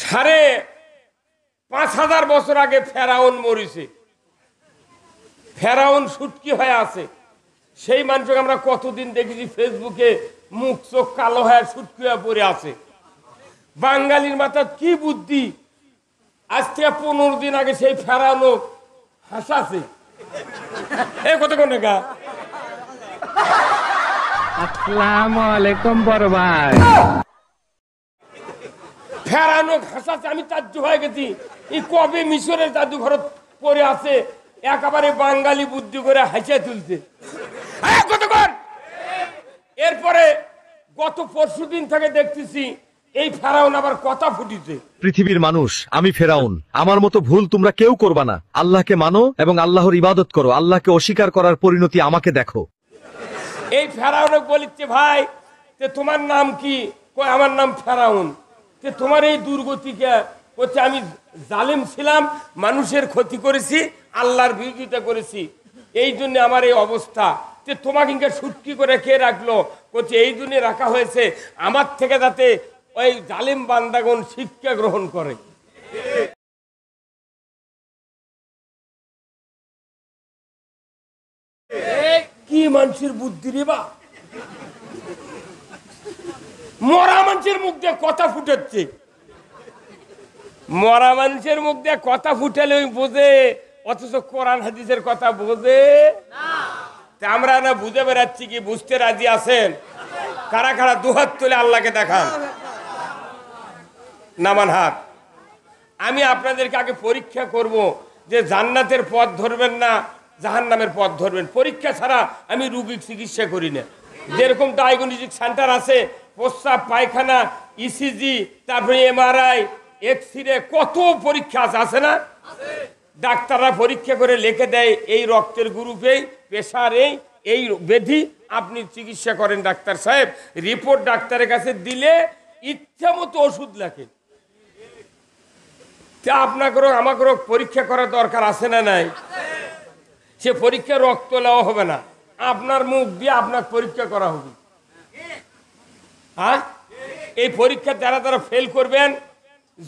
৫,৫০০ বছর আগে ফেরাউন মরিছে, ফেরাউন সুটকি হয়ে আছে। সেই মানুষকে আমরা কতদিন দেখেছি ফেসবুকে মুখ চোখ কালো হয়ে সুটকি হয়ে পড়ে আছে। বাঙালির মাথায় কি বুদ্ধি, আজ থেকে ১৫ দিন আগে সেই ফেরাউন হাসাছে। এই কতক্ষণ গা আসসালামু আলাইকুম বড় ভাই। ফেরানো হাসাছে, আমি তাজ্জু হয়ে গেছি। এই কবে মিশরের জাদুঘর পরে আছে, একেবারে বাঙালি বুদ্ধি করে হাসিয়ে তুলছে। কতক্ষণ এরপরে গত পরশুদিন থেকে দেখতেছি এই ফেরাউন আবার কথা ফুটিছে। পৃথিবীর মানুষ, আমি ফেরাউন, আমার মতো ভুল তোমরা কেউ করবা না। আল্লাহকে মানো এবং আল্লাহর ইবাদত করো। আল্লাহকে অস্বীকার করার পরিণতি আমাকে দেখো। এই ফেরাউন বলিচ্ছে, ভাই তোমার নাম কি? আমার নাম ফেরাউন। তোমার এই দুর্গতিকে হচ্ছে আমি জালিম ছিলাম, মানুষের ক্ষতি করেছি, আল্লাহর বিরোধিতা করেছি, এই জন্য আমার এই অবস্থা। তোমাকে সুটকি করে কে রাখলো? বলছে এই জন্য রাখা হয়েছে আমার থেকে যাতে ওই জালিম বান্দাগণ শিক্ষা গ্রহণ করে। কি মানুষের বুদ্ধি রে বা! মরা মানুষের মুখ দিয়ে কথা ফুটাচ্ছে। মরা মানুষের মুখ দিয়ে কথা ফুটালে ওই বোঝে, অথচ কোরআন হাদিসের কথা বোঝে না। আমরা না বুঝে বেড়াচ্ছি কি? বুঝতে রাজি আছেন? কারা কারা দুহাত তুলে আল্লাহকে দেখান, নামান হাত। আমি আপনাদেরকে আগে পরীক্ষা করব যে জান্নাতের পথ ধরবেন না জাহান্নামের পথ ধরবেন। পরীক্ষা ছাড়া আমি রোগীর চিকিৎসা করি না। যেরকম ডায়াগনস্টিক সেন্টার আছে, প্রস্রাব পায়খানা, ইসিজি, তারপরে এমআরআই, এক্সরে, কত পরীক্ষা আছে না? ডাক্তাররা পরীক্ষা করে লিখে দেয় এই রক্তের গ্রুপে, প্রেশার এই ব্যাধি, আপনি চিকিৎসা করেন ডাক্তার সাহেব। রিপোর্ট ডাক্তারের কাছে দিলে ইচ্ছা মতো ওষুধ লেখে। আপনাকেও আমাকেও পরীক্ষা করার দরকার আছে না নাই? সে পরীক্ষা রক্ত নেওয়া হবে না, আপনার মুখ দিয়ে আপনার পরীক্ষা করা হবে। হ্যাঁ, এই পরীক্ষা যারা যারা ফেল করবেন,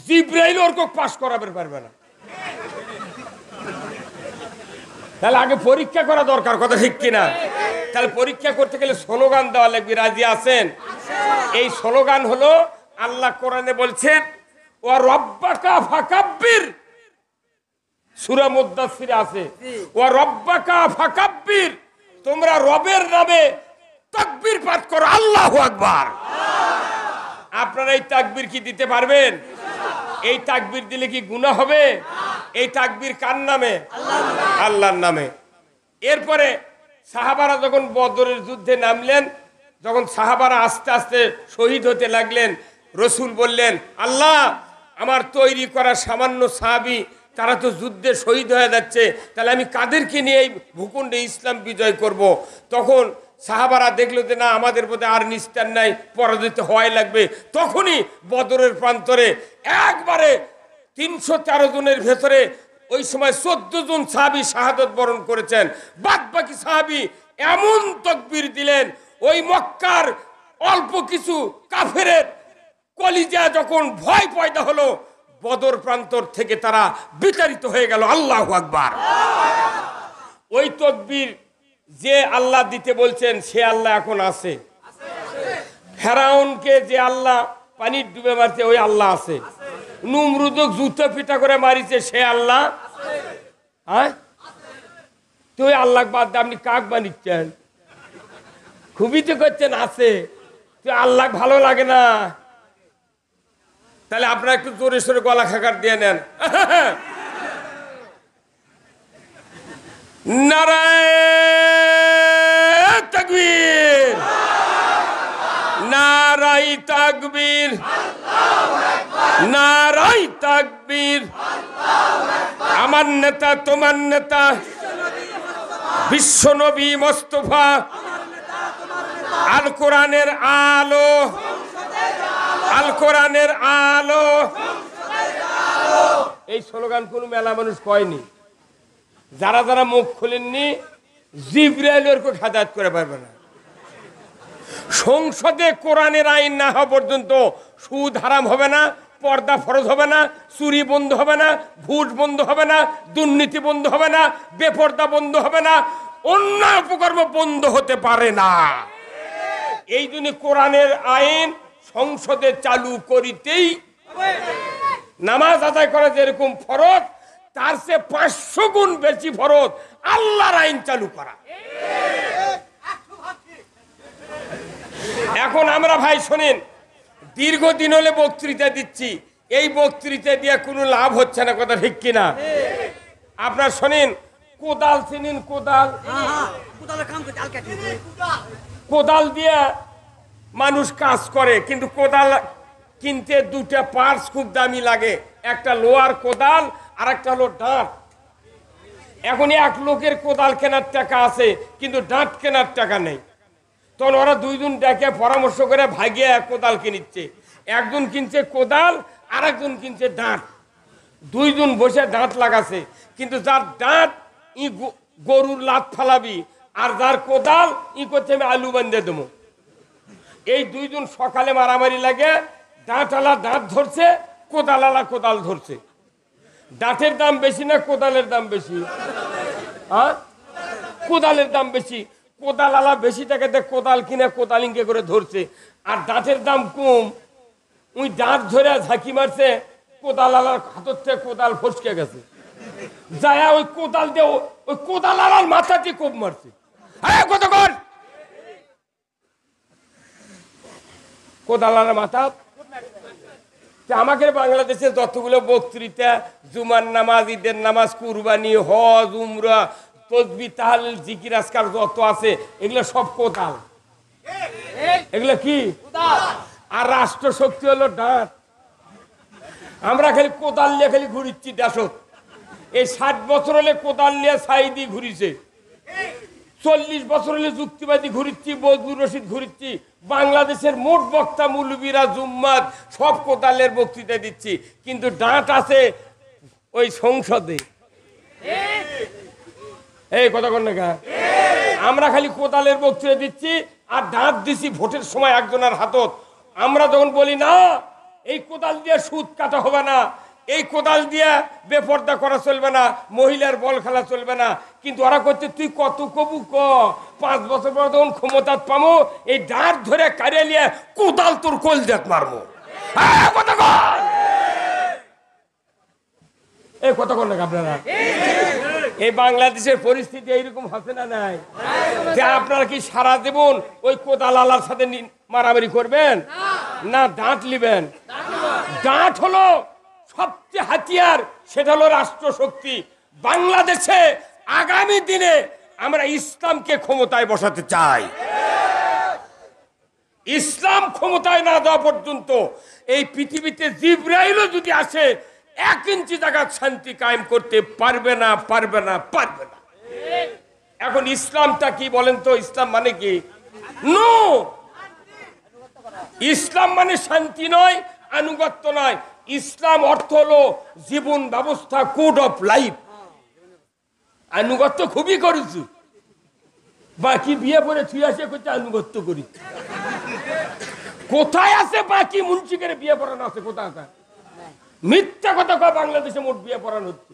জিব্রাইল ওর পাস করাবে পারবে না। তাহলে আগে পরীক্ষা করা দরকার, কথা ঠিক কিনা? তাহলে পরীক্ষা করতে গেলে স্লোগান দেওয়া লাগবে। রাজি আছেন? এই স্লোগান হলো, আল্লাহ কোরআনে বলছেন, ও রব্বাকা ফাকাব্বির, সূরা মুদ্দাসসিরে আছে, ও রব্বাকা ফাকাব্বির, তোমরা রবের নামে তাকবীর পাঠ করো, আল্লাহু আকবার। আপনারা এই তাকবীর কি দিতে পারবেন? এই তাকবীর দিলে কি গুনাহ হবে? এই তাকবীর কার নামে? আল্লাহর নামে। এরপরে সাহাবারা যখন বদরের যুদ্ধে নামলেন, যখন সাহাবারা আস্তে আস্তে শহীদ হতে লাগলেন, রসুল বললেন, আল্লাহ, আমার তৈরি করা সামান্য সাহাবী তারা তো যুদ্ধে শহীদ হয়ে যাচ্ছে, তাহলে আমি কাদেরকে নিয়ে এই ভূখণ্ডে ইসলাম বিজয় করব? তখন সাহাবারা দেখলো যে না, আমাদের মধ্যে আর নিস্তার নাই, পরাজিত হওয়াই লাগবে। তখনই বদরের প্রান্তরে একবারে ৩১৩ জনের ভেতরে ওই সময় ১৪ জন সাহাবী শাহাদত বরণ করেছেন। বাদ বাকি সাহাবী এমন তাকবীর দিলেন, ওই মক্কার অল্প কিছু কাফেরের কলিজা যখন ভয় পয়দা হলো, বদর প্রান্তর থেকে তারা বিতাড়িত হয়ে গেল। আল্লাহু আকবার। ওই তাকবীর যে আল্লাহ দিতে বলছেন সে আল্লাহ এখন আছে। ফেরাউনকে যে আল্লাহ পানির ডুবে মারছে ওই আল্লাহ আছে। নমরুদক জুতো পিটা করে মারিছে সে আল্লাহ। হ্যাঁ, তো ওই আল্লাহ বাদ দিয়ে আপনি কাক বানিয়েছেন? খুবই তো করছেন আছে, তো আল্লাহ ভালো লাগে না? তাহলে আপনারা একটু জোরে সোরে গলা খাকার দিয়ে নেন। নারায়ে তাকবীর, নারায়ে তাকবীর, নারায়ে তাকবীর। আমার নেতা, তোমার নেতা, বিশ্ব নবী মোস্তফা, আল কোরআনের আলো, আল কোরআনের আলো। এই স্লোগান কোন মেলা মানুষ কয়নি। যারা যারা মুখ খোলেননি, জিবরাইলের কো হেদায়েত করে পারবে না। সংসদে কোরআনের আইন না হওয়া পর্যন্ত সুদ হারাম হবে না, পর্দা ফরজ হবে না, চুরি বন্ধ হবে না, ঘুষ বন্ধ হবে না, দুর্নীতি বন্ধ হবে না, বেপর্দা বন্ধ হবে না, অন্যায় অপকর্ম বন্ধ হতে পারে না। এই জন্য কোরআনের আইন সংসদে চালু করিতেই নামাজ আদায় করা যেরকম ফরজ, তার চেয়ে 500 গুণ বেশি ফরজ আল্লাহর আইন চালু করা। এখন আমরা ভাই শোনেন, দীর্ঘদিন হলে বক্তৃতা দিচ্ছি, এই বক্তৃতা দিয়ে কোনো লাভ হচ্ছে না, কথা ঠিক কিনা? আপনার শোনেন, কোদাল চিনেন? কোদাল, কোদাল দিয়ে মানুষ কাজ করে, কিন্তু কোদাল কিনতে দুটা পার্টস খুব দামি লাগে, একটা লোহার কোদাল আর একটা হলো ডাঁট। এখন এক লোকের কোদাল কেনার টাকা আছে কিন্তু ডাঁট কেনার টাকা নেই, তখন ওরা দুইজন ডেকে পরামর্শ করে ভাগিয়ে কোদাল কিনিচ্ছে। একজন কিনছে কোদাল আর একজন কিনছে ডাঁট। দুইজন বসে ডাঁট লাগাছে, কিন্তু যার ডাঁট গরুর লাত ফালাবি, আর যার কোদাল করছে আমি আলু বান্ধে দেবো। এই দুইজন সকালে মারামারি লাগে, ডাঁটওয়ালা ডাঁট ধরছে, কোদালওয়ালা কোদাল ধরছে। ডাঁটের দাম বেশি না কোদালের দাম বেশি? হ্যাঁ, কোদালের দাম বেশি। কোদালওয়ালা বেশি টাকাতে কোদাল কিনে কোদালিংকে করে ধরছে, আর ডাঁটের দাম কম। ওই ডাঁট ধরে ঝাঁকি মারছে, কোদালওয়ালার হাতের থেকে কোদাল ফসকে গেছে, যায় ওই কোদাল দিয়ে ওই কোদালওয়ালার মাথাতে কোপ মারছে। হ্যাঁ, কতক্ষণ কোদালওয়ালার মাথা। আমাকে বাংলাদেশের যতগুলো বক্তৃতা, জুমার নামাজ, ঈদের নামাজ, কুরবানি, হজ, উমরা, তসবিহ, তাহলিল, জিকির, আজকার যত আছে এগুলো সব কোদাল। এগুলো কি? আর রাষ্ট্র শক্তি হলো ডাঁট। আমরা খালি কোদাল নিয়ে খালি ঘুরিচ্ছি দেশত। এই 60 বছর হলে কোদাল নিয়ে সাইদি ঘুরিছে, 40 বছর হলে যুক্তিবাদী ঘুরিচ্ছি, বজলুর রশিদ ঘুরিচ্ছি। বাংলাদেশের মোট বক্তা মুলবিরা জুম্মাত সব কোদালের বক্তৃতা দিচ্ছি, কিন্তু ডাঁট আছে ওই সংসদে। এই কথা কন না, আমরা খালি কোদালের বক্তৃতা দিচ্ছি আর ডাঁট দিচ্ছি ভোটের সময় একজনের হাতত। আমরা যখন বলি না এই কোদাল দিয়ে সুদ কাটা হবে না, এই কোদাল দিয়ে বেপর্দা করা চলবে না, মহিলার বল খেলা চলবে না, কিন্তু ওরা করছে তুই কত কবু ক 5 বছর পর তখন ক্ষমতা পামো, এই ডাঁট ধরে কারিয়ে নিয়ে কোদাল তোর কোল দেখ মারবো। এই কথা কন না আপনারা? এই বাংলাদেশের পরিস্থিতি এইরকম হচ্ছে না নাই? যে আপনারা কি সারা জীবন ওই কোদালালার সাথে মারামারি করবেন না ডাঁট নিবেন? ডাঁট হলো সবচেয়ে হাতিয়ার, সেটা হলো রাষ্ট্রশক্তি। বাংলাদেশে আগামী দিনে আমরা ইসলামকে ক্ষমতায় বসাতে চাই। ইসলাম ক্ষমতায় না দেওয়া পর্যন্ত এই পৃথিবীতে জিবরাইলও যদি আসে 1 ইঞ্চি জায়গা শান্তি কায়েম করতে পারবে না, পারবে না, পারবে না। এখন ইসলামটা কি বলেন তো? ইসলাম মানে কি? নো, ইসলাম মানে শান্তি নয়, আনুগত্য নয়। ইসলাম অর্থ হলো জীবন ব্যবস্থা, কোড অফ লাইফ। আনুগত্য খুবই করেছি, বাকি বিয়ে করে ছুঁয়ে আসে করছে আনুগত্য করি। কোথায় আছে বাকি মুন্সিকের বিয়ে পড়ানো আছে? কোথায় আছে? মিথ্যা কথা কয় বাংলাদেশে মোট বিয়ে পড়ানো হচ্ছে।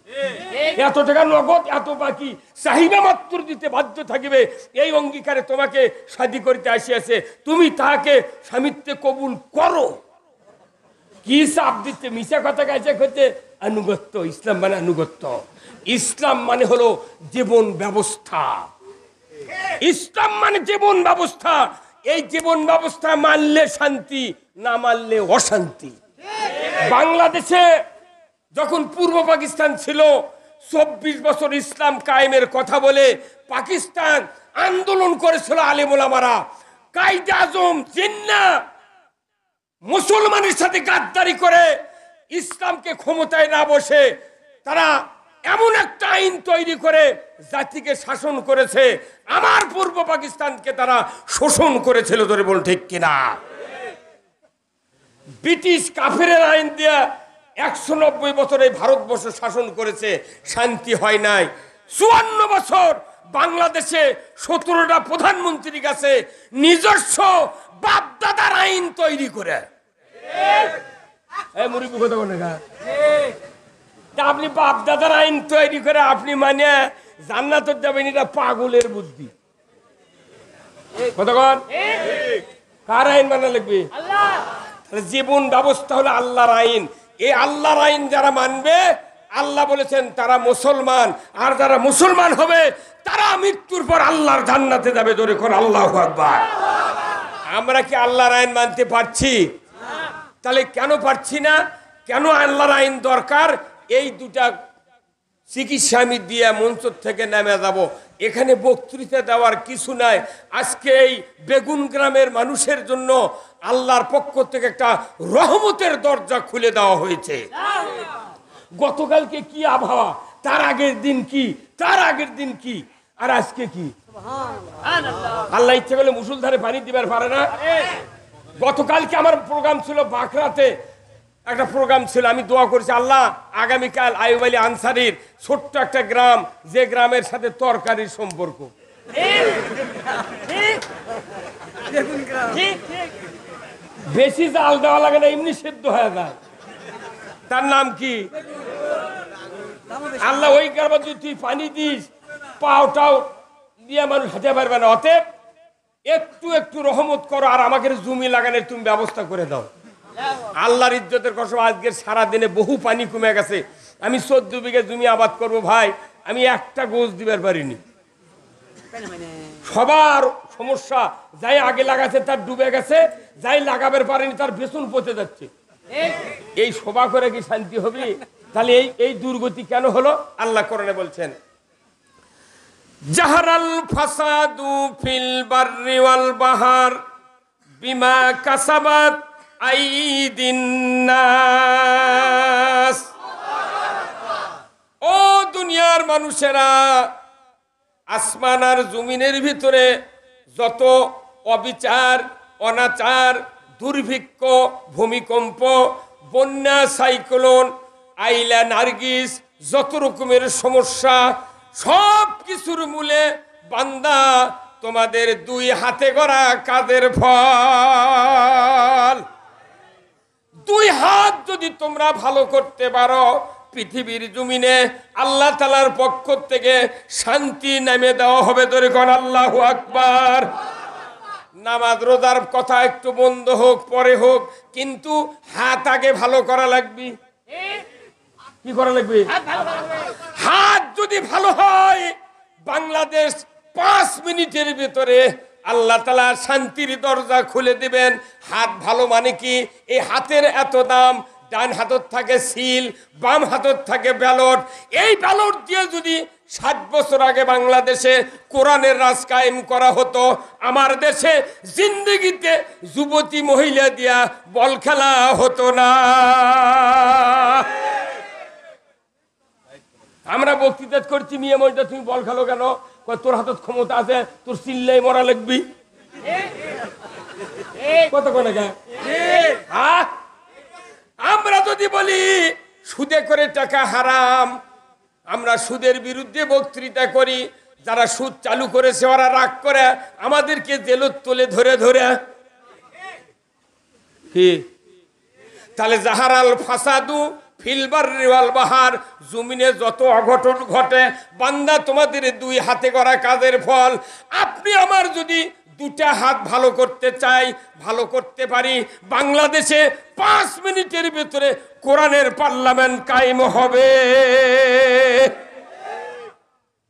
এত টাকা নগদ, এত বাকি, চাহিদা মাত্র দিতে বাধ্য থাকিবে। এই অঙ্গীকারে তোমাকে শাদী করিতে আসিয়াছে, তুমি তাহাকে স্বামিত্বে কবুল করো। কি চাপ দিচ্ছে? মিশা কথা গাইছে করছে আনুগত্য। ইসলাম মানে আনুগত্য। ইসলাম মানে হলো জীবন ব্যবস্থা। ইসলাম মানে জীবন ব্যবস্থা। এই জীবন ব্যবস্থা মানলে শান্তি, না মানলে অশান্তি। বাংলাদেশে যখন পূর্ব পাকিস্তান ছিল, 24 বছর ইসলাম কায়েমের কথা বলে পাকিস্তান আন্দোলন করেছিল আলেম ওলামারা। কায়েদে আজম জিন্নাহ মুসলমানের সাথে গাদ্দারি করে ইসলামকে ক্ষমতায় না বসে তারা এমন একটা আইন তৈরি করে জাতিকে শাসন করেছে। আমার পূর্ব পাকিস্তানকে তারা শোষণ করেছিল, ধরে বল ঠিক কিনা? ব্রিটিশ কাফেরের আইন দিয়ে 190 বছর এই ভারতবর্ষ শাসন করেছে, শান্তি হয় নাই। 54 বছর বাংলাদেশে 17টা প্রধানমন্ত্রী কাছে নিজস্ব বাপদাদার আইন তৈরি করে এই মুরব্বি কথা বলে না, তা আপনি বাপ দাদার আইন তৈরি করে আপনি মানে জান্নাতে যাবেন, এটা পাগলের বুদ্ধি। কতক্ষণ কার আইন মানা লাগবে? তাহলে জীবন ব্যবস্থা হলো আল্লাহর আইন। এই আল্লাহর আইন যারা মানবে, আল্লাহ বলেছেন তারা মুসলমান, আর যারা মুসলমান হবে তারা মৃত্যুর পর আল্লাহর জান্নাতে যাবে। জোরে কোন আল্লাহু আকবার। আমরা কি আল্লাহর আইন মানতে পারছি? তাহলে কেন পারছি না? কেন আল্লাহর আইন দরকার? এই দুটা চিকিৎসা আমি দিয়ে মঞ্চ থেকে নেমে যাব। এখানে বক্তৃতা দেওয়ার কিছু নাই। আজকে এই বেগুন গ্রামের মানুষের জন্য আল্লাহর পক্ষ থেকে একটা রহমতের দরজা খুলে দেওয়া হয়েছে। গতকালকে কি আবহাওয়া, তার আগের দিন কি, তার আগের দিন কি, আর আজকে কি? আল্লাহ ইচ্ছে করলে মুসুলধারে পানি দিবার পারে না। গতকালকে আমার প্রোগ্রাম ছিল বাঁকড়াতে, একটা প্রোগ্রাম ছিল। আমি দোয়া করেছি, আল্লাহ আগামীকাল আইয়ুব আলী আনসারীর ছোট্ট একটা গ্রাম, যে গ্রামের সাথে তরকারির সম্পর্ক, বেশি জাল দেওয়া লাগে না, এমনি সেদ্ধ হয়ে যায়, তার নাম কি? আল্লাহ ওই গ্রামে যদি তুই পানি দিস, পাওটাও দিয়ে মানুষ হাতে পারবে না। অতএব একটু একটু রহমত করো, আর আমাকে জমি লাগানোর তুমি ব্যবস্থা করে দাও। আল্লাহর ইজ্জতের কসম, আজকের সারা দিনে বহু পানি কমে গেছে। আমি 14 বিঘা জমি আবাদ করব ভাই, আমি একটা গোছ দিবার পারিনি। সবার সমস্যা, যাই আগে লাগাছে তার ডুবে গেছে, যাই লাগাবার পারেনি তার বেতন পচে যাচ্ছে। এই সভা করে কি শান্তি হবে? তাহলে এই দুর্গতি কেন হলো? আল্লাহ কোরআনে বলছেন, জাহারাল ফাসাদু ফিল বাররি ওয়াল বাহার বিমা কাসাবাত আইদিন নাস। ও দুনিয়ার মানুষেরা, আসমান আর জমিনের ভিতরে যত অবিচার, অনাচার, দুর্ভিক্ষ, ভূমিকম্প, বন্যা, সাইক্লোন, আইলা, নার্গিস, যত রকমের সমস্যা, সব কিছুর মূলে বান্দা তোমাদের দুই হাতে গড়া কাজের ফল। দুই হাত যদি তোমরা ভালো করতে পারো, পৃথিবীর জমিনে আল্লাহ তাআলার পক্ষ থেকে শান্তি নেমে দেওয়া হবে। ধরে কোন আল্লাহু আকবার। নামাজ রোজার কথা একটু বন্ধ হোক, পরে হোক, কিন্তু হাত আগে ভালো করা লাগবে। কি করা লাগবে? হাত যদি ভালো হয়, বাংলাদেশ 5 মিনিটের ভিতরে আল্লাহ তাআলা শান্তির দরজা খুলে দিবেন। হাত ভালো মানে কি? এই হাতের এত দাম। ডান হাতত থাকে সিল, বাম হাতত থাকে ব্যালট। এই ব্যালট দিয়ে যদি 60 বছর আগে বাংলাদেশে কোরআনের রাজ কায়েম করা হতো, আমার দেশে জিন্দেগিতে যুবতী মহিলা দিয়া বল খেলা হতো না। আমরা বক্তৃতা করছি, মিয়া মহিলা তুমি বল খেলো কেন? তোর হাতত ক্ষমতা আছে, তোর চিল্লাই মরা লাগবি। কত কোন আমরা যদি বলি সুদে করে টাকা হারাম, আমরা সুদের বিরুদ্ধে বক্তৃতা করি, যারা সুদ চালু করেছে ওরা রাগ করে আমাদেরকে জেলত তুলে ধরে ধরে কি। তাহলে জাহারাল ফাসাদু ফিল বাররি ওয়াল বাহার, জমিনে যত অঘটন ঘটে, বান্দা তোমাদের দুই হাতে করা কাজের ফল। আপনি আমার যদি দুটা হাত ভালো করতে চাই, ভালো করতে পারি, বাংলাদেশে 5 মিনিটের ভিতরে কোরআনের পার্লামেন্ট কায়েম হবে।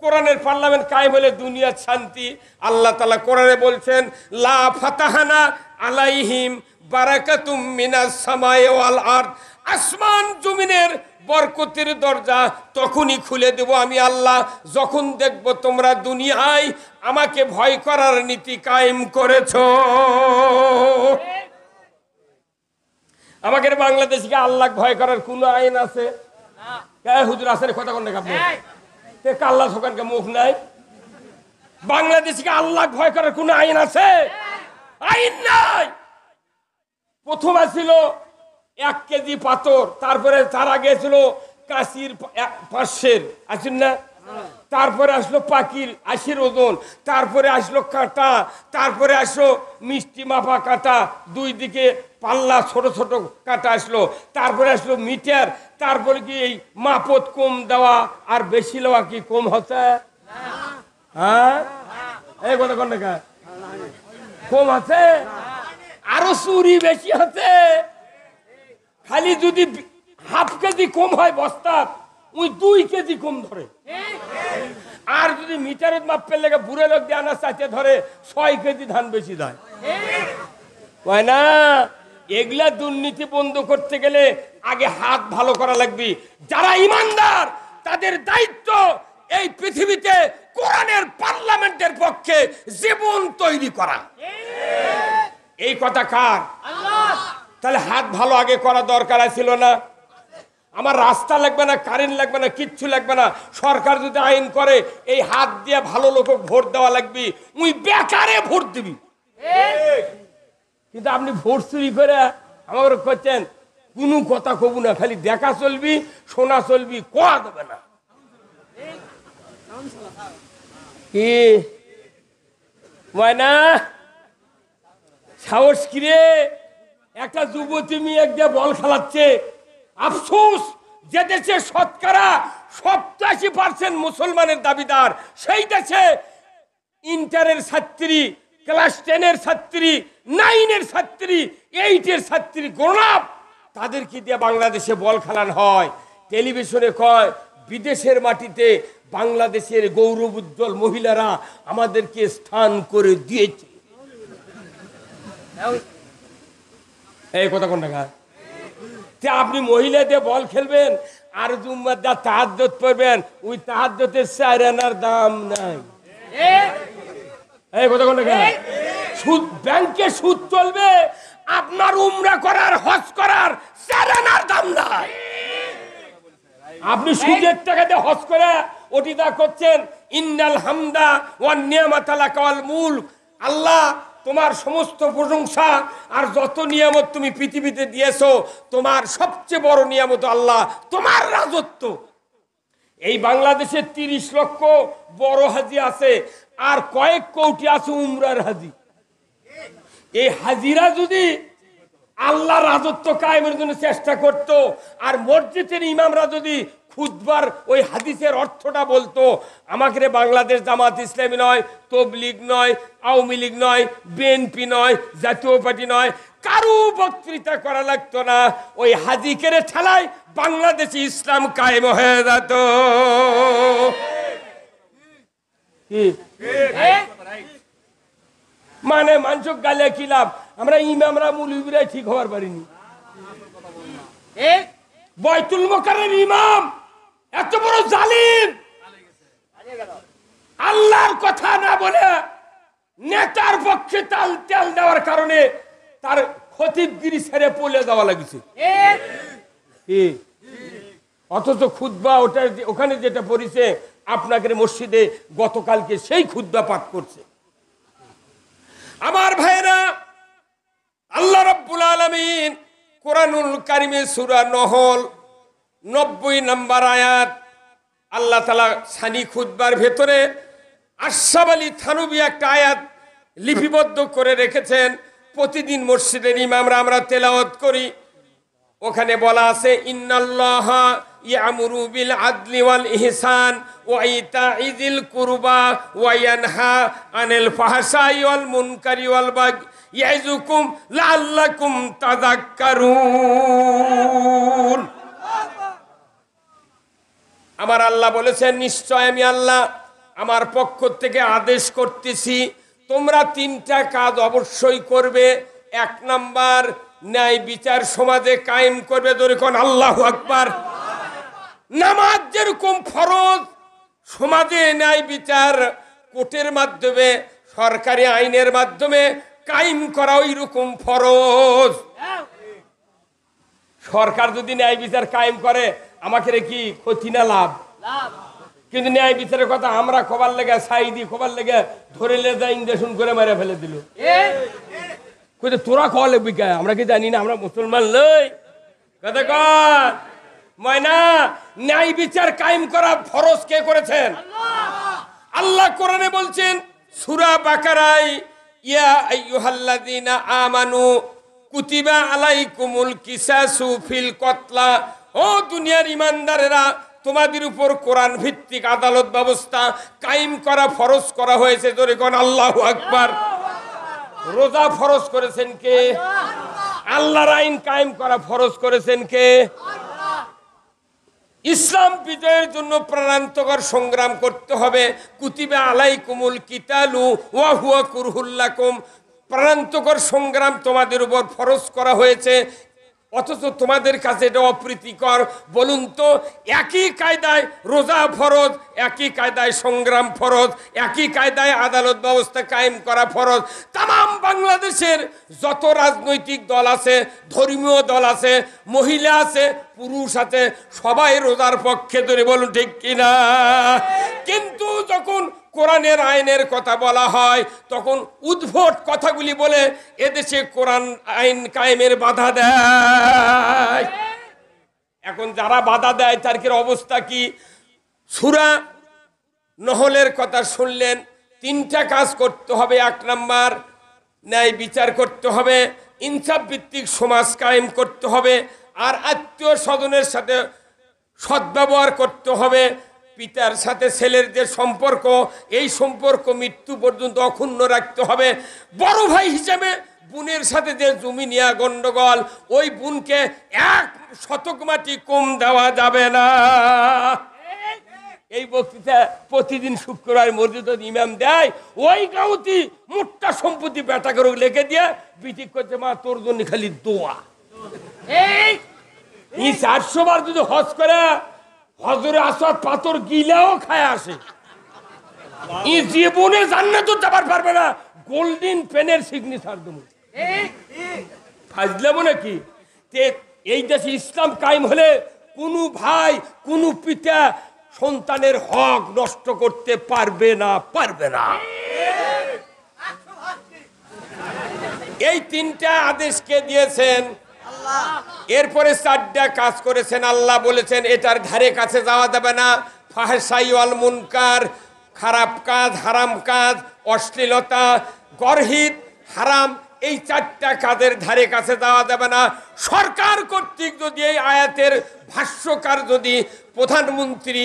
কোরআনের পার্লামেন্ট কায়েম হলে দুনিয়ার শান্তি। আল্লাহ তাআলা কোরআনে বলছেন, লা ফাতাহানা আলাইহিম বারাকাতুম মিনাস সামাই ওয়াল আরদ। আসমান জমিনের বরকতের দরজা তখনই খুলে দেব আমি আল্লাহ, যখন দেখব তোমরা দুনিয়ায় আমাকে ভয় করার নীতি কায়েম করেছো। আমাদের বাংলাদেশকে আল্লাহ ভয় করার কোন আইন আছে? হুজুর আসেন কথা কোন আপনি কাল্লা সরকারকে মুখ নাই। বাংলাদেশকে আল্লাহ ভয় করার কোন আইন আছে? আইন নাই। প্রথম ছিল 1 কেজি পাথর, তারপরে তার আগে ছিল কাশির 500 আসেন না, তারপরে আসলো পাখির 80 ওজন, তারপরে আসলো কাঁটা, তারপরে আসলো মিষ্টি মাপা কাঁটা, দুই দিকে পাল্লা ছোট ছোট কাটা আসলো, তারপরে আসলো মিটার, তারপরে কি এই মাপত কম দেওয়া আর বেশি লওয়া কি কম হচ্ছে? হ্যাঁ, এই কথা কোন টাকা কম আছে? আরো চুরি বেশি হচ্ছে। খালি যদি হাফ কেজি কম হয় বস্তা, ওই 2 কেজি কম ধরে। আর যদি মিটারের মাপের লেগে বুড়ে লোক দিয়ে আনা চাইতে ধরে 6 কেজি ধান বেশি দেয়, হয় না? এগুলা দুর্নীতি বন্ধ করতে গেলে আগে হাত ভালো করা লাগবে। যারা ইমানদার তাদের দায়িত্ব এই পৃথিবীতে কোরআনের পার্লামেন্টের পক্ষে জীবন তৈরি করা। এই কথা কার? তাহলে হাত ভালো আগে করা দরকার ছিল না? আমার রাস্তা লাগবে না, কারেন্ট লাগবে না, কিচ্ছু লাগবে না। সরকার যদি আইন করে এই হাত দিয়ে ভালো লোক ভোট দেওয়া লাগবে, উই বেকারে ভোট দিবি। কিন্তু আপনি ভোট চুরি করে আমার করছেন, কোনো কথা কব না, খালি দেখা চলবি, শোনা চলবি, কোয়া দেবে না। কি না সাহস কিরে? একটা যুবতী মেয়ে একটা বল খেলাচ্ছে। আফসোস, যে দেশে শতকরা 87% মুসলমানের দাবিদার, সেই দেশে ইন্টারের ছাত্রী, ক্লাস 10-এর ছাত্রী, 9-এর ছাত্রী, 8-এর ছাত্রী গোলাপ, তাদেরকে দিয়ে বাংলাদেশে বল খেলানো হয়। টেলিভিশনে কয় বিদেশের মাটিতে বাংলাদেশের গৌরব উজ্জ্বল মহিলারা আমাদেরকে স্থান করে দিয়েছে। এই কথা কোন টাকা? আপনি মহিলা দিয়ে বল খেলবেন আর জুম্মার দা তাহাজ্জুদ পড়বেন, ওই তাহাজ্জুদের 4 আনার দাম নাই। এই কথা কোন টাকা? সুদ, ব্যাংকে সুদ চলবে, আপনার উমরা করার, হজ করার 4 আনার দাম নাই। আপনি সুদের টাকা দিয়ে হজ করে ওটি দা করছেন, ইন্নাল হামদা ওয়ান নিয়ামাতা লাকা ওয়াল মুলক, আল্লাহ তোমার সমস্ত প্রশংসা আর যত নিয়ামত তুমি পৃথিবীতে দিয়েছো, তোমার সবচেয়ে বড় নিয়ামত আল্লাহ তোমার রাজত্ব। এই বাংলাদেশে 30 লক্ষ বড় হাজি আছে, আর কয়েক কোটি আছে উমরার হাজি। এই হাজিরা যদি আল্লাহ রাজত্ব কায়েমের জন্য চেষ্টা করত, আর মসজিদের ইমামরা যদি খুতবার ওই হাদিসের অর্থটা বলতো, আমাকে বাংলাদেশ জামাত ইসলামী নয়, তবলিগ নয়, আওয়ামী লীগ নয়, বিএনপি নয়, জাতীয় পার্টি নয়, কারো বক্তৃতা করা লাগতো না, ওই হাজিকের ঠেলায় বাংলাদেশে ইসলাম কায়েম হয়ে যেত। মানে মানুষ গালে কি লাভ? আমরা ইমামরা মুলবিরাই ঠিক হওয়ার পারিনি। বাইতুল মুকাররমের ইমাম এত বড় জালিম, আল্লাহর কথা না বলে নেতার পক্ষে তেল দেওয়ার কারণে তার খতিবগিরি ছেড়ে পলে যাওয়া লাগিছে। অথচ খুতবা ওটা ওখানে যেটা পড়িছে আপনাকে মসজিদে গতকালকে সেই খুতবা পাঠ করছে। আমার ভাইরা, আল্লাহ রাব্বুল আলামিন কোরআনুল কারিমে সূরা নহল 90 নম্বর আয়াত, আল্লাহ তাআলা সানি খুতবার ভেতরে আশরাফ আলী থানভী একটা আয়াত লিপিবদ্ধ করে রেখেছেন। প্রতিদিন মসজিদের ইমামরা আমরা তেলাওয়াত করি। ওখানে বলা আছে, ইন্নাল্লাহা ইয়ামুরু বিল আদলি ওয়াল ইহসান ওয়া ইতাই যিল কুরবা ওয়া ইয়ানহা আনিল ফাহশাই ওয়াল মুনকারি ওয়াল বাগই ইয়াইযুকুম লাআল্লাকুম তাযাক্কারুন। আমার আল্লাহ বলেছেন, নিশ্চয় আমি আল্লাহ আমার পক্ষ থেকে আদেশ করতেছি, তোমরা 3টা কাজ অবশ্যই করবে। 1 নাম্বার, ন্যায় বিচার সমাজে কায়েম করবে। ধরে কোন আল্লাহু আকবার। নামাজ যেরকম ফরজ, সমাজে ন্যায় বিচার কোর্টের মাধ্যমে, সরকারি আইনের মাধ্যমে কায়েম করা ওই রকম ফরজ। সরকার যদি ন্যায় বিচার কায়েম করে আমাকে কি ক্ষতি না লাভ? কিন্তু ন্যায় বিচারের কথা আমরা খবর লেগে, সাইদি খবর লেগে ধরে লে যা ইঞ্জেকশন করে মেরে ফেলে দিল। তোরা খাওয়া লাগবি কে? আমরা কি জানি না আমরা মুসলমান লই? কথা কর ময়না, ন্যায় বিচার কায়েম করা ফরজ কে করেছেন? আল্লাহ কোরআনে বলছেন সূরা বাকারায়, ইয়া আইয়ুহাল্লাযীনা আমানু কুতিবা আলাইকুমুল কিসাসু ফিল কতলা। ও দুনিয়ার ইমানদারেরা, তোমাদের উপর কোরআন ভিত্তিক আদালত ব্যবস্থা কায়েম করা ফরজ করা হয়েছে। জোরে কোন আল্লাহু আকবার। রোজা ফরজ করেছেন কে? আল্লাহর আইন কায়েম করা ফরজ করেছেন কে? ইসলাম বিজয়ের জন্য প্রাণান্তকর সংগ্রাম করতে হবে। কুতিবা আলাইকুমুল কিতালু ওয়া হুয়া কুরহুল লাকুম। প্রাণান্তকর সংগ্রাম তোমাদের উপর ফরজ করা হয়েছে, অথচ তোমাদের কাছে এটা অপ্রীতিকর। বলুন তো, একই কায়দায় রোজা ফরজ, একই কায়দায় সংগ্রাম ফরজ, একই কায়দায় আদালত ব্যবস্থা কায়েম করা ফরজ। তাম বাংলাদেশের যত রাজনৈতিক দল আছে, ধর্মীয় দল আছে, মহিলা আছে, পুরুষ আছে, সবাই রোজার পক্ষে। ধরে বলুন ঠিক কিনা? কিন্তু যখন কোরআনের আইনের কথা বলা হয় তখন উদ্ভট কথাগুলি বলে এদেশে কোরআন আইন কায়েমের বাধা দেয়। এখন যারা বাধা দেয় তার কি অবস্থা কি? সূরা নহলের কথা শুনলেন, 3টা কাজ করতে হবে। 1 নাম্বার, ন্যায় বিচার করতে হবে, ইনসাফ ভিত্তিক সমাজ কায়েম করতে হবে, আর আত্মীয় স্বজনের সাথে সদ্ব্যবহার করতে হবে। পিতার সাথে ছেলের যে সম্পর্ক, এই সম্পর্ক মৃত্যু পর্যন্ত অক্ষুণ্ণ রাখতে হবে। বড় ভাই হিসেবে বোনের সাথে যে জমি নিয়ে গন্ডগোল, ওই বোনকে 1 শতক মাটি কম দেওয়া যাবে না। এই বক্তৃতা প্রতিদিন শুক্রবার মসজিদে ইমাম দেয়। ওই গাউতি মোট্টা সম্পত্তি বেটা করে লেখে দিয়ে বিটি করছে, মা তোর জন্য খালি দোয়া। এই 400 বার যদি হজ করে হজরে আসওয়াদ পাথর গিলাও খায় আসে, এই জীবনে জান্নাতে যাবার পারবে না। গোল্ডেন পেনের সিগনেচার দেব ফাজলাম নাকি? এই দেশে ইসলাম কায়েম হলে কোনো ভাই, কোনো পিতা সন্তানের হক নষ্ট করতে পারবে না, পারবে না। এই 3টা আদেশ কে দিয়েছেন? এরপরে 4টা কাজ করেছেন। আল্লাহ বলেছেন এটার ধারে কাছে যাওয়া যাবে না। ফাহশাই ওয়াল মুনকার, খারাপ কাজ, হারাম কাজ, অশ্লীলতা, গর্হিত, হারাম, এই 4টা কাজের ধারে কাছে যাওয়া যাবে না। সরকার কর্তৃক যদি এই আয়াতের ভাষ্যকার যদি প্রধানমন্ত্রী,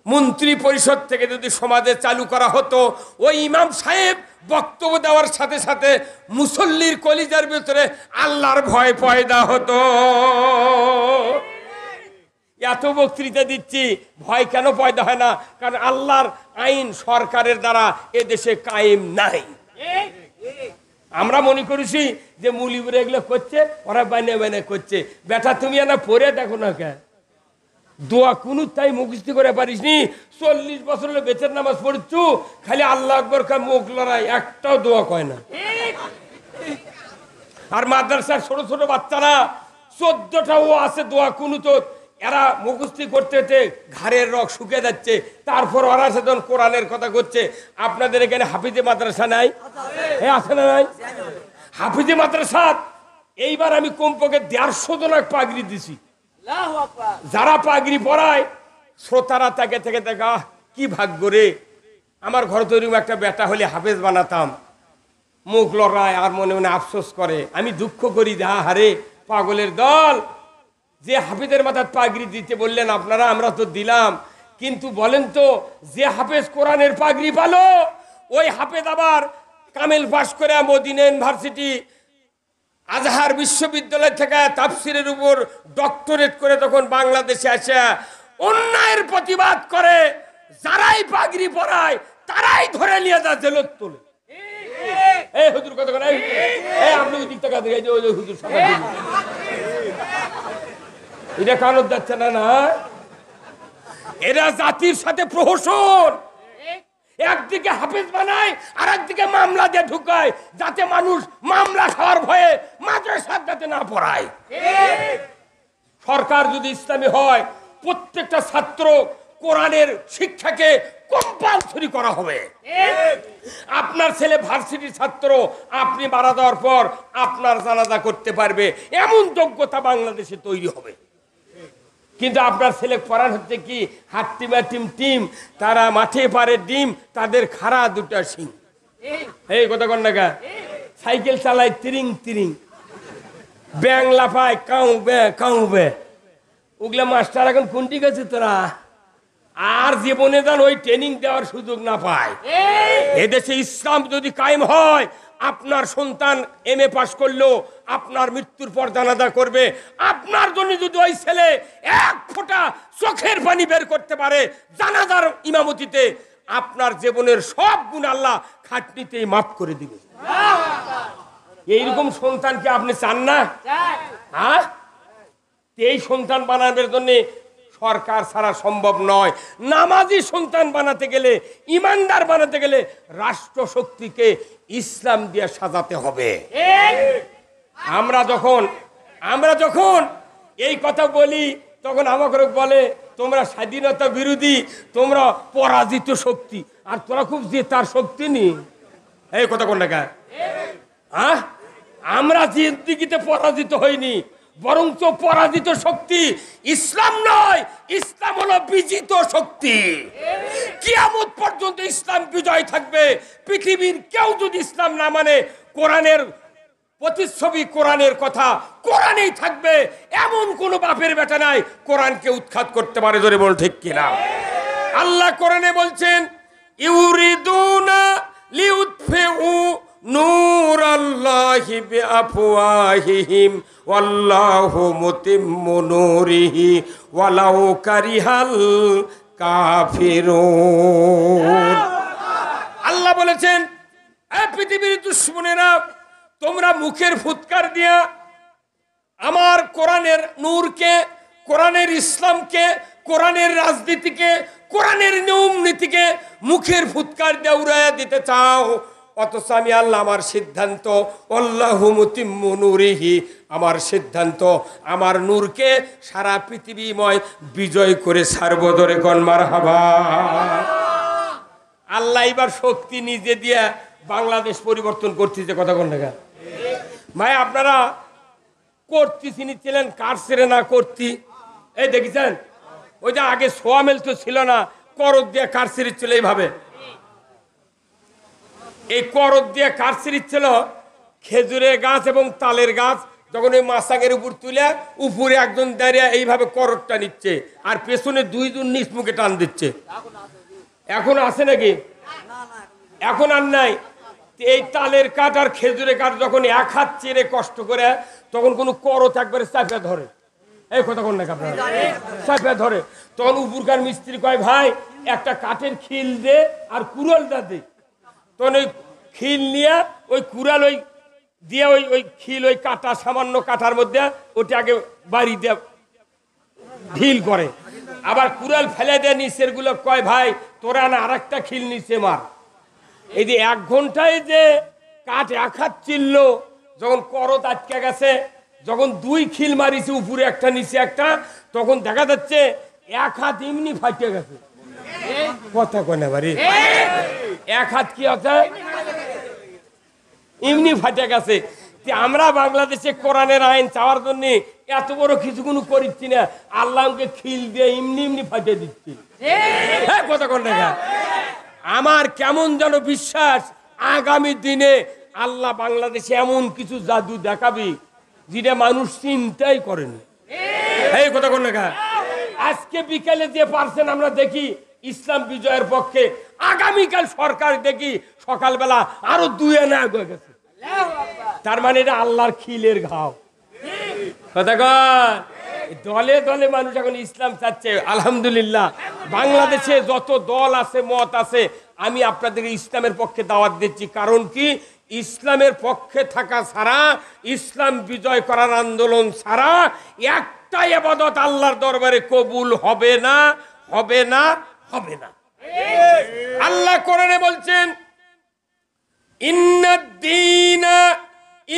মন্ত্রী পরিষদ থেকে যদি সমাজে চালু করা হতো, ওই ইমাম সাহেব বক্তব্য দেওয়ার সাথে সাথে মুসল্লির কলিজার ভিতরে আল্লাহর ভয় পয়দা হতো। এত বক্তৃতা দিচ্ছি, ভয় কেন পয়দা হয় না? কারণ আল্লাহর আইন সরকারের দ্বারা এদেশে কায়েম নাই। আমরা মনে করেছি যে মুলিবুর এগুলো করছে, ওরা বানিয়ে বানিয়ে করছে। বেটা তুমি না পড়ে দেখো না, কে দোয়া কোনো তাই মুখস্থি করে পারিস নি? 40 বছর হলে বেতের নামাজ পড়ছু, খালি আল্লাহ আকবর কা মুখ লড়াই, একটাও দোয়া কয় না। আর মাদ্রাসার ছোট ছোট বাচ্চারা 14টা ও আছে দোয়া কোনো, তো এরা মুখস্থি করতে ঘাড়ের রগ শুকিয়ে যাচ্ছে, তারপর ওরা সেদিন কোরআনের কথা করছে। আপনাদের এখানে হাফিজে মাদ্রাসা নাই? হ্যাঁ, আছে না নাই? হাফিজে মাদ্রাসা এইবার আমি কমপক্ষে 150 জনক পাগড়ি দিছি। যারা পাগড়ি পরায় শ্রোতারা তাকে থেকে দেখা, কি ভাগ্য রে, আমার ঘর তৈরি একটা বেটা হলে হাফেজ বানাতাম। মুখ লড়ায় আর মনে মনে আফসোস করে। আমি দুঃখ করি, হারে পাগলের দল, যে হাফেজের মাথায় পাগড়ি দিতে বললেন আপনারা, আমরা তো দিলাম, কিন্তু বলেন তো যে হাফেজ কোরআনের পাগড়ি পালো, ওই হাফেজ আবার কামেল পাশ করে মদিনা ইউনিভার্সিটি, আজহার বিশ্ববিদ্যালয় থেকে তাফসিরের উপর ডক্টরেট করে তখন বাংলাদেশে আসে অন্যায়ের প্রতিবাদ করে। যারাই পাগড়ি পরায় তারাই ধরে নিয়ে যা জেলত তোলে। এই হুজুর কথা বলে, এই আপনি ওই দিক থেকে এই যে ওই হুজুর সাথে এটা কানত যাচ্ছে না? না, এরা জাতির সাথে প্রহসন। একদিকে হাফেজ বানায় আর একদিকে মামলা দিয়ে ঢুকায়, যাতে মানুষ মামলা খাওয়ার ভয়ে মাদ্রাসার যাতে না পড়ায়। সরকার যদি ইসলামী হয়, প্রত্যেকটা ছাত্র কোরআনের শিক্ষাকে কম্পালসরি করা হবে। আপনার ছেলে ভার্সিটির ছাত্র, আপনি মারা যাওয়ার পর আপনার জানাজা করতে পারবে, এমন যোগ্যতা বাংলাদেশে তৈরি হবে। কিন্তু আপনার ছেলে পড়ান হচ্ছে কি হাট্টিমা টিম টিম, তারা মাঠে পারে ডিম, তাদের খাড়া 2টা শিং। এই কথা কন না, সাইকেল চালায় তিরিং তিরিং, ব্যাংলা পায় কাউবে ওগুলা মাস্টার এখন কোনটি গেছে তোরা আর জীবনে যেন ওই ট্রেনিং দেওয়ার সুযোগ না পায়। এদেশে ইসলাম যদি কায়েম হয়, আপনার সন্তান এমএ পাশ করলো, আপনার মৃত্যুর পর জানাজা করবে। আপনার জন্য যদি ওই ছেলে এক ফোঁটা চোখের পানি বের করতে পারে জানাজার ইমামতিতে, আপনার জীবনের সব গুণ আল্লাহ খাটনিতেই মাফ করে দিবে। এইরকম সন্তানকে আপনি চান না? হ্যাঁ, এই সন্তান বানানোর জন্য সরকার ছাড়া সম্ভব নয়। নামাজি সন্তান বানাতে গেলে, ইমানদার বানাতে গেলে রাষ্ট্র শক্তিকে ইসলাম দিয়ে সাজাতে হবে। আমরা যখন এই কথা বলি তখন আমাকে বলে তোমরা স্বাধীনতা বিরোধী, তোমরা পরাজিত শক্তি, আর তোরা খুব জেতার শক্তি নি। এই কথা কোন টাকা? হ্যাঁ, আমরা জিন্দিগিতে পরাজিত হইনি, বরঞ্চ পরাজিত শক্তি ইসলাম নয়, ইসলাম হলো বিজিত শক্তি। কিয়ামত পর্যন্ত ইসলাম বিজয় থাকবে। পৃথিবীর কেউ যদি ইসলাম না মানে, কোরআনের প্রতিচ্ছবি, কোরআনের কথা কোরআনেই থাকবে। এমন কোন বাপের বেটা নাই কোরআনকে উৎখাত করতে পারে। জোরে বল ঠিক কিনা? আল্লাহ কোরআনে বলছেন ইউরিদুনা লিউতফিউ নূরাল্লাহি বিআফওয়াহিহিম ওয়াল্লাহু মুতিম্মু নূরিহি ওয়ালাউ কারিহাল কাফিরুন। আল্লাহ বলেছেন, এ পৃথিবীর দুশমনেরা, তোমরা মুখের ফুৎকার দিয়া আমার কোরআনের নূরকে, কোরআনের ইসলামকে, কোরআনের রাজনীতিকে, কোরআনের নিয়ম নীতিকে মুখের ফুৎকার দিয়ে উড়াইয়া দিতে চাও, অথচ আমি আল্লাহ আমার সিদ্ধান্ত আল্লাহু মুতিম্মু নূরিহি, আমার সিদ্ধান্ত আমার নূরকে সারা পৃথিবীময় বিজয় করে ছাড়ব। ধরে কোন মারহাবা। আল্লাহ এবার শক্তি নিজে দিয়ে বাংলাদেশ পরিবর্তন করতেছে। কথা কোন টাকা ভাই? আপনারা কর্তি চিনিছিলেন, কার ছেড়ে না কর্তি? এই দেখেছেন, ওই যে আগে সোয়ামেল তো ছিল না, করদ দিয়ে কার সিরিজ ছিল এইভাবে। এই করদ দিয়ে কার সিরিজ ছিল, খেজুরের গাছ এবং তালের গাছ যখন ওই মাসাকের উপর তুলে উপরে একজন দাঁড়িয়ে এইভাবে করদটা নিচ্ছে, আর পেছনে দুইজন নিচ মুখে টান দিচ্ছে। এখন আছে নাকি? এখন আর নাই। এই তালের কাঠ আর খেজুরের কাঠ যখন এক হাত চেড়ে কষ্ট করে, তখন কোনো করত একবারে চাপে ধরে। এই কথা কোন নাকি আপনারা? চাপে ধরে। তখন উপরকার মিস্ত্রি কয়, ভাই একটা কাঠের খিল দে আর কুড়ালটা দে। তখন ওই খিল নিয়ে ওই কুড়াল ওই দিয়ে ওই খিল ওই কাটা, সামান্য কাঠার মধ্যে ওটা আগে বাড়ি দিয়ে ঢিল করে, আবার কুড়াল ফেলে দেয় নিচের গুলো। কয়, ভাই তোরা না আর একটা খিল নিচে মার। এই যে 1 ঘন্টায় যে কাঠ এক হাত চিল্ল, যখন করত আটকে গেছে, যখন 2 খিল মারিছে, উপরে একটা নিচে একটা, তখন দেখা যাচ্ছে 1 হাত এমনি ফাটে গেছে। কথা কয় না বাড়ি? 1 হাত কি আছে, এমনি ফাটে গেছে। আমরা বাংলাদেশে কোরআনের আইন চাওয়ার জন্য এত বড় কিছু কোনো করিচ্ছি না, আল্লাহকে খিল দিয়ে এমনি এমনি ফাটে দিচ্ছি। কথা কোন টাকা? আমার কেমন যেন বিশ্বাস, আগামী দিনে আল্লাহ বাংলাদেশে এমন কিছু জাদু দেখাবি যেটা মানুষ চিন্তাই করেনি। এই কথা কোন টাকা? আজকে বিকেলে যে পারছেন আমরা দেখি ইসলাম বিজয়ের পক্ষে, আগামীকাল সরকার দেখি সকালবেলা আরো 2 আনা হয়ে গেছে। তার মানে এটা আল্লাহর খিলের ঘাও। কথা কন, দলে দলে মানুষ এখন ইসলাম চাচ্ছে। আলহামদুলিল্লাহ, বাংলাদেশে যত দল আছে, মত আছে, আমি আপনাদের ইসলামের পক্ষে দাওয়াত দিচ্ছি। কারণ কি, ইসলামের পক্ষে থাকা ছাড়া, ইসলাম বিজয় করার আন্দোলন ছাড়া একটা ইবাদত আল্লাহর দরবারে কবুল হবে না, হবে না, হবে না। আল্লাহ কোরআনে বলছেন, ইন্নাদ-দীনা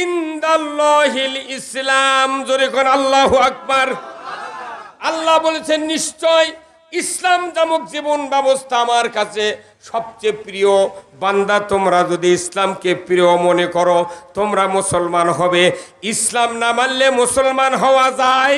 ইনদাল্লাহিল ইসলাম। জোরে কোন আল্লাহু আকবার। আল্লাহ বলেছেন, নিশ্চয় ইসলাম নামক জীবন ব্যবস্থা আমার কাছে সবচেয়ে প্রিয়। বান্দা, তোমরা যদি ইসলামকে প্রিয় মনে করো, তোমরা মুসলমান হবে। ইসলাম না মানলে মুসলমান হওয়া যায়?